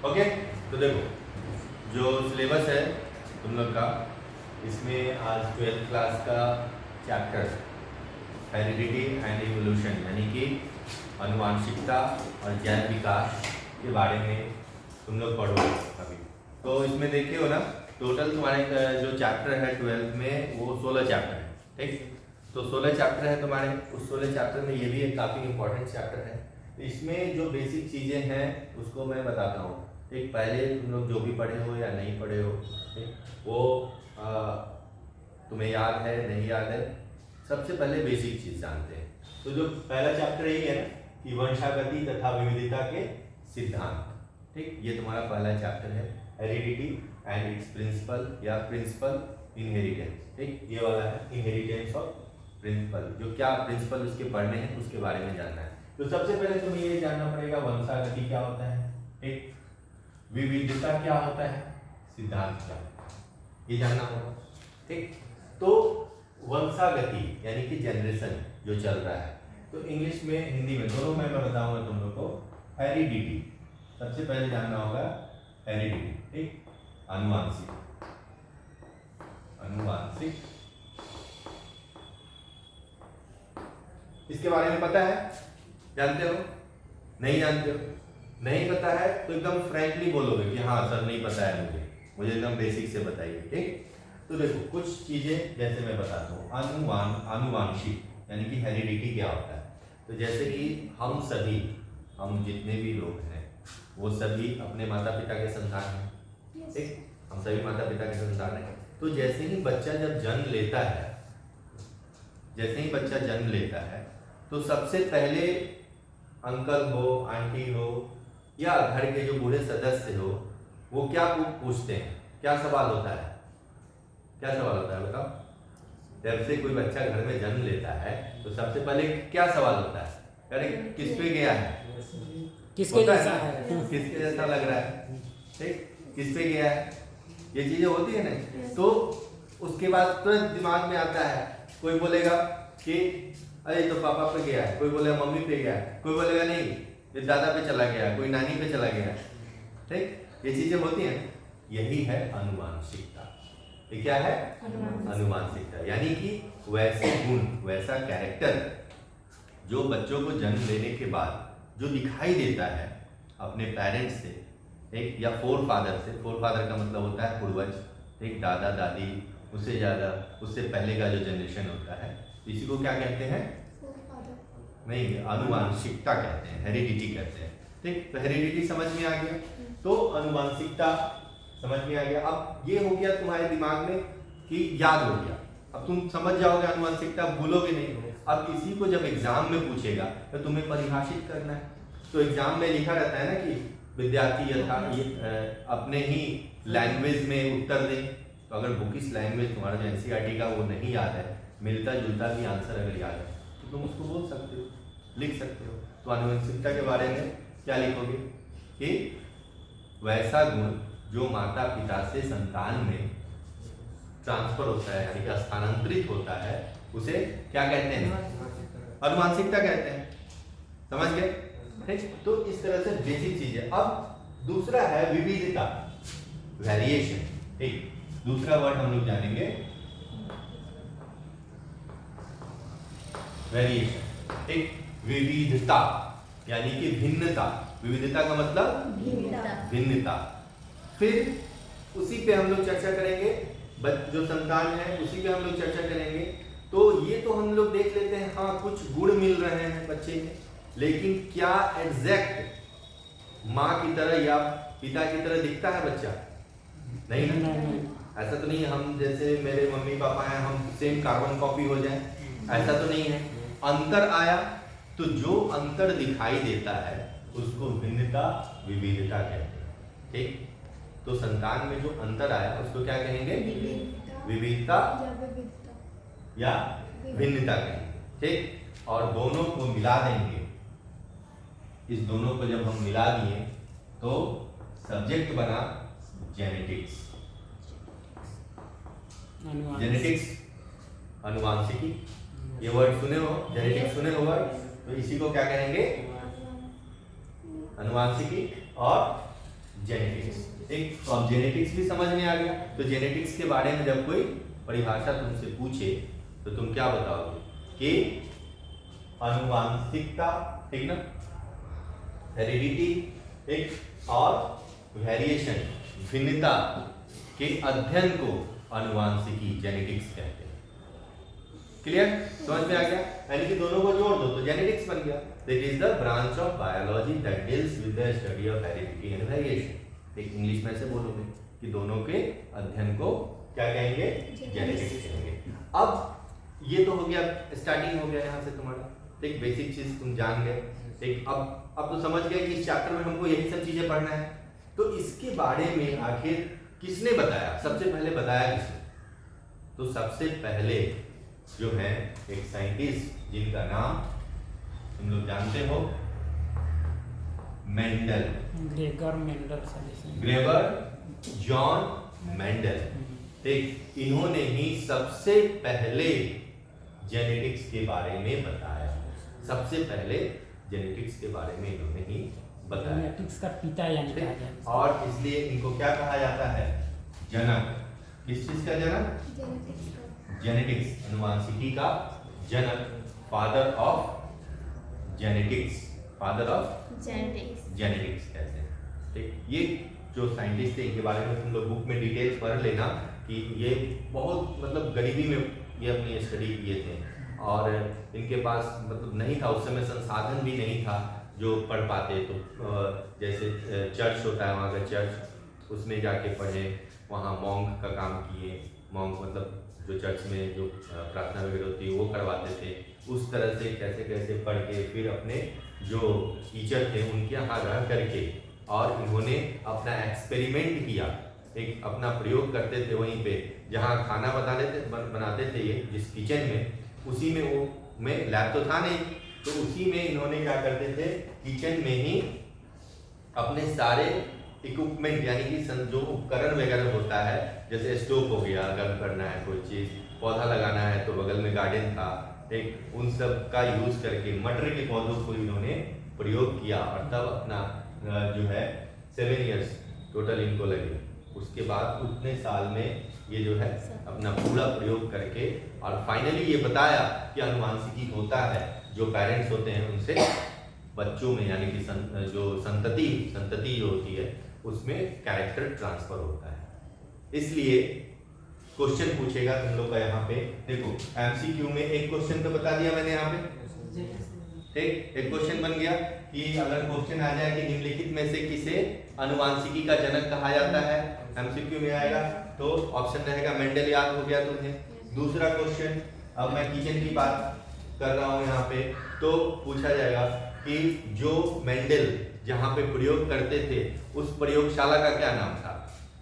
Okay, तो देखो जो सिलेबस है तुम लोग का, इसमें आज 12th क्लास का चैप्टर हेरिडिटी एंड इवोल्यूशन यानी कि आनुवांशिकता और जैव विकास के बारे में तुम लोग पढ़ोगे अभी। तो इसमें देखिए हो ना, टोटल तुम्हारे जो चैप्टर है 12th में वो 16 चैप्टर है, ठीक। तो 16 चैप्टर है तुम्हारे, उस 16 चैप्टर में ये भी एक काफ़ी इंपॉर्टेंट चैप्टर है। तो इसमें जो बेसिक चीज़ें हैं उसको मैं बताता हूँ। ठीक, पहले तुम लोग जो भी पढ़े हो या नहीं पढ़े हो, ठीक, वो तुम्हें याद है नहीं याद है, सबसे पहले बेसिक चीज़ जानते हैं। तो जो पहला चैप्टर यही है ना कि वंशागति तथा विविधता के सिद्धांत, ठीक, ये तुम्हारा पहला चैप्टर है, हेरिडिटी एंड इट्स प्रिंसिपल या प्रिंसिपल इनहेरिटेंस। ठीक, ये वाला है इनहेरिटेंस ऑफ प्रिंसिपल, जो क्या प्रिंसिपल उसके पढ़ने हैं उसके बारे में जानना है। तो सबसे पहले तुम्हें ये जानना पड़ेगा वंशागति क्या होता है, ठीक, विविधता क्या होता है, सिद्धांत क्या होता है, ये जानना होगा, ठीक। तो वंशागति यानी कि जनरेशन जो चल रहा है, तो इंग्लिश में हिंदी में दोनों में मैं बताऊंगा तुम लोग को। हेरिडिटी सबसे पहले जानना होगा, हेरिडिटी, ठीक, आनुवांशिक, आनुवांशिक, इसके बारे में पता है, जानते हो नहीं जानते हो? नहीं पता है तो एकदम फ्रैंकली बोलोगे कि हाँ सर नहीं पता है मुझे एकदम बेसिक से बताइए, ठीक। तो देखो कुछ चीजें जैसे मैं बताता हूँ, आनुवांशिक यानी कि हेरिडिटी क्या होता है। तो जैसे कि हम सभी, हम जितने भी लोग हैं वो सभी अपने माता पिता के संतान हैं, ठीक, हम सभी माता पिता के संतान हैं। तो जैसे ही बच्चा जब जन्म लेता है, जैसे ही बच्चा जन्म लेता है तो सबसे पहले अंकल हो, आंटी हो या घर के जो बूढ़े सदस्य हो, वो क्या पूछते हैं, क्या सवाल होता है, क्या सवाल होता है बताओ। जब से कोई बच्चा घर में जन्म लेता है तो सबसे पहले क्या सवाल होता है, अरे किस पे गया है, किसके जैसा है, किसके जैसा लग रहा है, ठीक, किस पे गया है, ये चीजें होती है ना। तो उसके बाद तुरंत दिमाग में आता है, कोई बोलेगा कि अरे तो पापा पे गया है, कोई बोलेगा मम्मी पे गया है, कोई बोलेगा नहीं ये दादा पे चला गया, कोई नानी पे चला गया, ठीक, ये चीजें होती हैं। यही है आनुवांशिकता। ये क्या है, आनुवांशिकता, यानी कि वैसे गुण, वैसा कैरेक्टर जो बच्चों को जन्म लेने के बाद जो दिखाई देता है अपने पेरेंट्स से, एक या फोर फादर से, फोर फादर का मतलब होता है पूर्वज, एक दादा दादी, उससे ज़्यादा उससे पहले का जो जनरेशन होता है, इसी को क्या कहते हैं, नहीं आनुवांशिकता कहते हैं, हेरिडिटी कहते हैं, ठीक। तो हेरिडिटी समझ में आ गया, तो आनुवांशिकता समझ में आ गया। अब ये हो गया तुम्हारे दिमाग में कि याद हो गया, अब तुम समझ जाओगे आनुवांशिकता, भूलोगे नहीं। अब इसी को जब एग्जाम में पूछेगा तो तुम्हें परिभाषित करना है। तो एग्जाम में लिखा रहता है ना कि विद्यार्थी यथा अपने ही लैंग्वेज में उत्तर दें। तो अगर बुकिश लैंग्वेज तुम्हारा जो एनसीईआरटी का वो नहीं याद है, मिलता जुलता भी आंसर अगर याद है तो तुम उसको बोल सकते हो, लिख सकते हो। तो आनुवंशिकता के बारे में क्या लिखोगे कि वैसा गुण जो माता पिता से संतान में ट्रांसफर होता है यानी कि स्थानांतरित होता है, उसे क्या कहते हैं, आनुवंशिकता कहते हैं। समझ गए, ठीक। तो इस तरह से बेसिक चीज है। अब दूसरा है विविधता, वेरिएशन, ठीक। दूसरा वर्ड हम लोग जानेंगे वेरिएशन, ठीक, विविधता यानी कि भिन्नता। विविधता का मतलब भिन्नता। फिर उसी पे हम लोग चर्चा करेंगे, जो संतान है उसी पे हम लोग चर्चा करेंगे। तो ये तो हम लोग देख लेते हैं, हाँ कुछ गुण मिल रहे हैं बच्चे में, लेकिन क्या एग्जैक्ट माँ की तरह या पिता की तरह दिखता है बच्चा, नहीं ना, ऐसा तो नहीं है हम जैसे मेरे मम्मी पापा हैं हम सेम कार्बन कॉपी हो जाए, ऐसा तो नहीं है। अंतर आया तो जो अंतर दिखाई देता है उसको भिन्नता विविधता कहते हैं, ठीक। तो संतान में जो अंतर आया उसको क्या कहेंगे, विविधता या भिन्नता कहेंगे, ठीक। और दोनों को मिला देंगे, इस दोनों को जब हम मिला दिए तो सब्जेक्ट बना जेनेटिक्स। जेनेटिक्स आनुवांशिकी, ये वर्ड सुने हो, जेनेटिक्स सुने हो वर्ड, तो इसी को क्या कहेंगे, आनुवांशिकी और जेनेटिक्स। ठीक, तो अब जेनेटिक्स भी समझ में आ गया। तो जेनेटिक्स के बारे में जब कोई परिभाषा तुमसे पूछे तो तुम क्या बताओगे कि अनुवांशिकता, ठीक ना, हेरिडिटी, ठीक, और वेरिएशन, भिन्नता के अध्ययन को अनुवांशिकी जेनेटिक्स कहते हैं। क्लियर, समझ में आ गया? यानी कि दोनों को जोड़ दो तो जेनेटिक्स बन गया। That is the branch of biology that deals with the study of heredity and variation. एक इंग्लिश में से बोलोगे कि दोनों के अध्ययन को क्या कहेंगे? जेनेटिक्स कहेंगे। अब ये तो हो गया, स्टार्टिंग हो गया यहाँ से तुम्हारा, ठीक, बेसिक चीज तुम जान गए। ठीक, अब तो समझ गए कि इस चैप्टर में हमको यही सब चीजें पढ़ना है। तो इसके बारे में आखिर किसने बताया? सबसे पहले बताया किसने? तो सबसे पहले जो है एक साइंटिस्ट जिनका नाम तुम लोग जानते हो, Mendel, Gregor Mendel solution, Gregor John Mendel. ठीक, इन्होंने ही सबसे पहले जेनेटिक्स के बारे में बताया। सबसे पहले जेनेटिक्स के बारे में इन्होंने ही बताया। जेनेटिक्स का पिता यानी कहा जाता है। और इसलिए इनको क्या कहा जाता है? जनक। किस चीज का जनक? जेनेटिक्स, अनुवांशिकी का जनक, father of genetics, father of genetics कहते हैं। ठीक, ये जो साइंटिस्ट थे इनके बारे में तुम लोग बुक में डिटेल्स पढ़ लेना कि ये बहुत मतलब गरीबी में ये अपनी स्टडी किए थे और इनके पास मतलब नहीं था उस समय, संसाधन भी नहीं था जो पढ़ पाते। तो जैसे चर्च होता है, वहाँ का चर्च, उसमें जाके पढ़े, वहाँ मॉन्क का काम किए। मॉन्क मतलब जो चर्च में जो प्रार्थना वगैरह होती है वो करवाते थे। उस तरह से कैसे कैसे पढ़ के फिर अपने जो टीचर थे उनके यहाँ रह करके और इन्होंने अपना एक्सपेरिमेंट किया, एक अपना प्रयोग करते थे वहीं पे जहाँ खाना बनाते थे ये जिस किचन में, उसी में वो में लैब तो था नहीं, तो उसी में इन्होंने क्या करते थे, किचन में ही अपने सारे इक्विपमेंट यानी कि जो उपकरण वगैरह होता है, जैसे स्टोव हो गया, गर्म करना है कोई चीज़, पौधा लगाना है तो बगल में गार्डन था, एक उन सब का यूज करके मटर के पौधों को इन्होंने प्रयोग किया और तब अपना जो है 7 इयर्स टोटल इनको लगे। उसके बाद उतने साल में ये जो है अपना पूरा प्रयोग करके और फाइनली ये बताया कि अनुवांशिकी होता है, जो पेरेंट्स होते हैं उनसे बच्चों में यानी कि जो संतति जो होती है उसमें कैरेक्टर ट्रांसफर होता है। इसलिए क्वेश्चन पूछेगा तुम लोग का यहाँ पे, देखो एमसीक्यू में एक क्वेश्चन तो बता दिया मैंने यहाँ पे, ठीक, एक क्वेश्चन बन गया कि अगर क्वेश्चन आ जाए कि निम्नलिखित में से किसे अनुवांशिकी का जनक कहा जाता है, एमसीक्यू में आएगा तो ऑप्शन रहेगा मेंडल, याद हो गया तुम्हें। दूसरा क्वेश्चन, अब मैं किचन की बात कर रहा हूँ यहाँ पे, तो पूछा जाएगा कि जो मेंडल जहाँ पे प्रयोग करते थे उस प्रयोगशाला का क्या नाम था,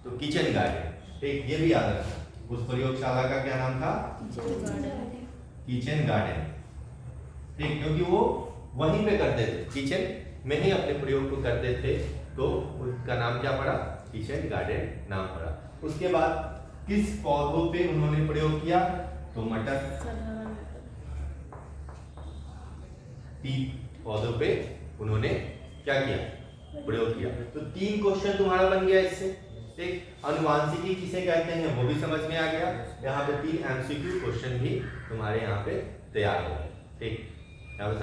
तो किचन गार्डन। ठीक, ये भी याद रखना, उस प्रयोगशाला का क्या नाम था? Kitchen garden. ठीक, क्योंकि वो वहीं पे करते थे, किचन में ही अपने प्रयोग को करते थे, तो उसका नाम क्या पड़ा? किचन गार्डन नाम पड़ा। उसके बाद किस पौधों पे उन्होंने प्रयोग किया? तो मटर, 3 पौधों पे उन्होंने क्या किया? प्रयोग किया। तो 3 क्वेश्चन तुम्हारा बन गया इससे। ठीक, अनुवांशिकी किसे कहते हैं वो भी समझ में आ गया। यहाँ पे 3 एमसीक्यू क्वेश्चन भी तुम्हारे यहाँ पे तैयार हो गए। ठीक, यहाँ पे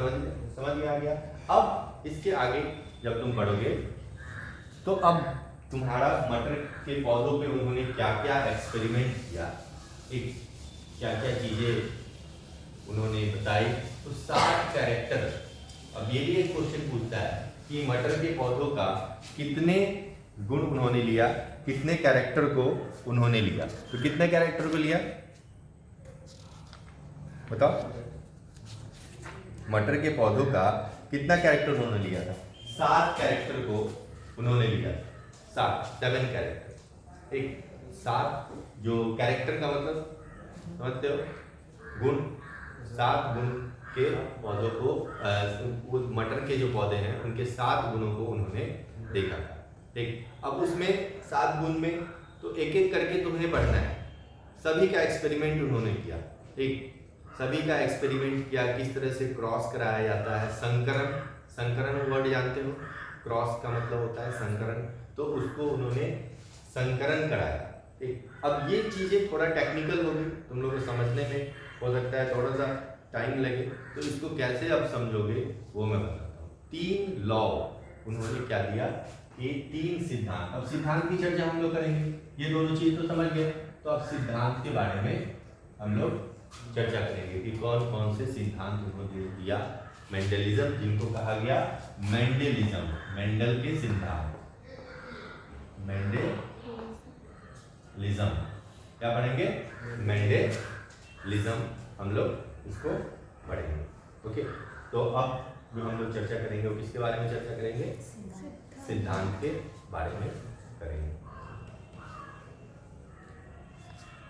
समझ में आ गया। अब इसके आगे जब तुम पढ़ोगे तो अब तुम्हारा मटर के पौधों पे उन्होंने क्या क्या एक्सपेरिमेंट किया, एक क्या क्या चीजें उन्होंने बताई, तो 7 कैरेक्टर। अब ये भी एक क्वेश्चन पूछता है कि मटर के पौधों का कितने गुण उन्होंने लिया, कितने कैरेक्टर को उन्होंने लिया, तो कितने कैरेक्टर को लिया बताओ? मटर के पौधों का कितना कैरेक्टर उन्होंने लिया था? 7 कैरेक्टर को उन्होंने लिया। 7 कैरेक्टर। एक 7 जो कैरेक्टर का मतलब समझते हो, गुण, 7 गुण के पौधों को मटर के जो पौधे हैं उनके 7 गुणों को उन्होंने देखा था। ठीक, अब उसमें 7 गुण में तो एक एक करके तुम्हें पढ़ना है। सभी का एक्सपेरिमेंट उन्होंने किया। ठीक, सभी का एक्सपेरिमेंट किया, किस तरह से क्रॉस कराया जाता है, संकरण, संकरण वर्ड जानते हो? क्रॉस का मतलब होता है संकरण, तो उसको उन्होंने संकरण कराया। ठीक, अब ये चीजें थोड़ा टेक्निकल होगी, तुम लोग को समझने में हो सकता है थोड़ा सा टाइम लगे, तो इसको कैसे आप समझोगे वो मैं बताता हूँ। 3 लॉ उन्होंने क्या दिया कि 3 सिद्धांत। अब सिद्धांत की चर्चा हम लोग करेंगे, ये दोनों चीज तो समझ गए, तो अब सिद्धांत के बारे में हम लोग चर्चा करेंगे कि कौन कौन से सिद्धांत उन्होंने दिया। मेंडलिज्म, जिनको कहा गया मेंडलिज्म, मेंडल के सिद्धांत, मेंडलिज्म क्या पढ़ेंगे, मेंडलिज्म हम लोग इसको पढ़ेंगे। ओके, तो अब जो हम लोग चर्चा करेंगे वो किसके बारे में चर्चा करेंगे, सिद्धांत के बारे में करेंगे।